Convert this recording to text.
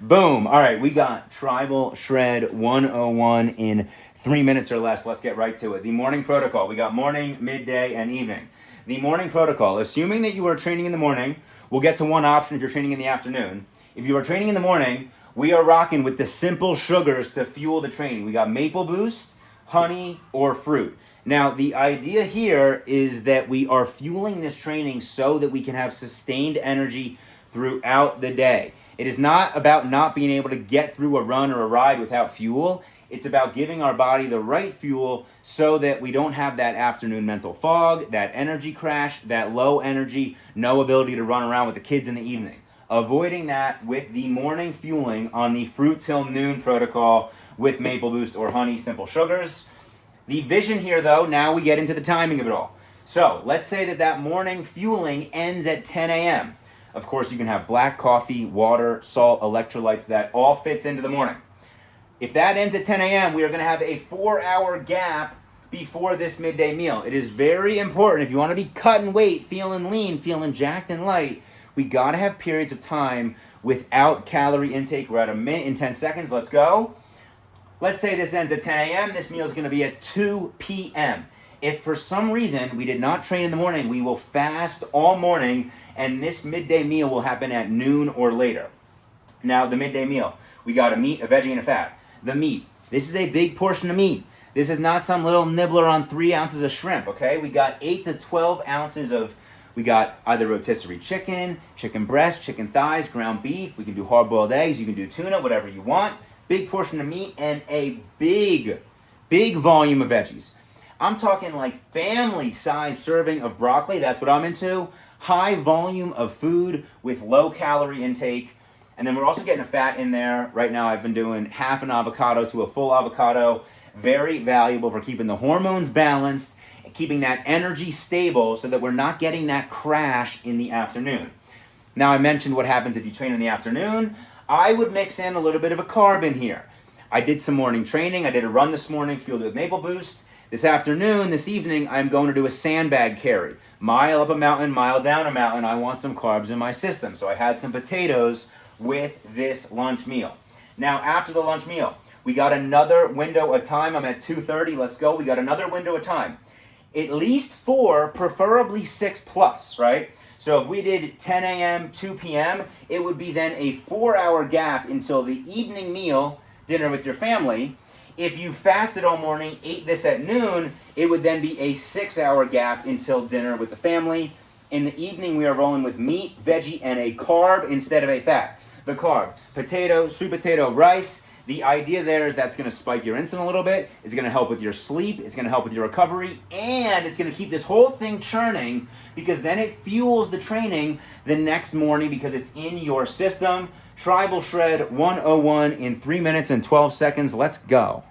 Boom. All right, we got Tribal Shred 101 in 3 minutes or less. Let's get right to it. The morning protocol. We got morning, midday, and evening. The morning protocol, assuming that you are training in the morning, we'll get to one option if you're training in the afternoon. If you are training in the morning, we are rocking with the simple sugars to fuel the training. We got Maple Boost, honey, or fruit. Now, the idea here is that we are fueling this training so that we can have sustained energy throughout the day. It is not about not being able to get through a run or a ride without fuel. It's about giving our body the right fuel so that we don't have that afternoon mental fog, that energy crash, that low energy, no ability to run around with the kids in the evening. Avoiding that with the morning fueling on the fruit till noon protocol with Maple Boost or honey, simple sugars. The vision here, though, now we get into the timing of it all. So let's say that morning fueling ends at 10 a.m. Of course, you can have black coffee, water, salt, electrolytes. That all fits into the morning. If that ends at 10 a.m., we are going to have a 4-hour gap before this midday meal. It is very important. If you want to be cutting weight, feeling lean, feeling jacked and light, we got to have periods of time without calorie intake. We're at a minute and 10 seconds. Let's go. Let's say this ends at 10 a.m. This meal is going to be at 2 p.m. If for some reason we did not train in the morning, we will fast all morning, and this midday meal will happen at noon or later. Now, the midday meal, we got a meat, a veggie, and a fat. The meat, this is a big portion of meat. This is not some little nibbler on 3 ounces of shrimp, okay? We got 8 to 12 ounces of, we got either rotisserie chicken, chicken breast, chicken thighs, ground beef. We can do hard-boiled eggs. You can do tuna, whatever you want. Big portion of meat and a big volume of veggies. I'm talking like family-sized serving of broccoli. That's what I'm into. High volume of food with low calorie intake. And then we're also getting a fat in there. Right now I've been doing half an avocado to a full avocado. Very valuable for keeping the hormones balanced and keeping that energy stable so that we're not getting that crash in the afternoon. Now, I mentioned what happens if you train in the afternoon. I would mix in a little bit of a carb in here. I did some morning training. I did a run this morning, fueled with Maple Boost. This afternoon, this evening, I'm going to do a sandbag carry. Mile up a mountain, mile down a mountain. I want some carbs in my system. So I had some potatoes with this lunch meal. Now, after the lunch meal, we got another window of time. I'm at 2:30. Let's go. We got another window of time. At least 4, preferably 6 plus, right? So if we did 10 a.m., 2 p.m., it would be then a 4-hour gap until the evening meal, dinner with your family. If you fasted all morning, ate this at noon, it would then be a 6-hour gap until dinner with the family. In the evening, we are rolling with meat, veggie, and a carb instead of a fat. The carb, potato, sweet potato, rice. The idea there is that's going to spike your insulin a little bit. It's going to help with your sleep. It's going to help with your recovery. And it's going to keep this whole thing churning because then it fuels the training the next morning because it's in your system. Tribal Shred 101 in 3 minutes and 12 seconds. Let's go.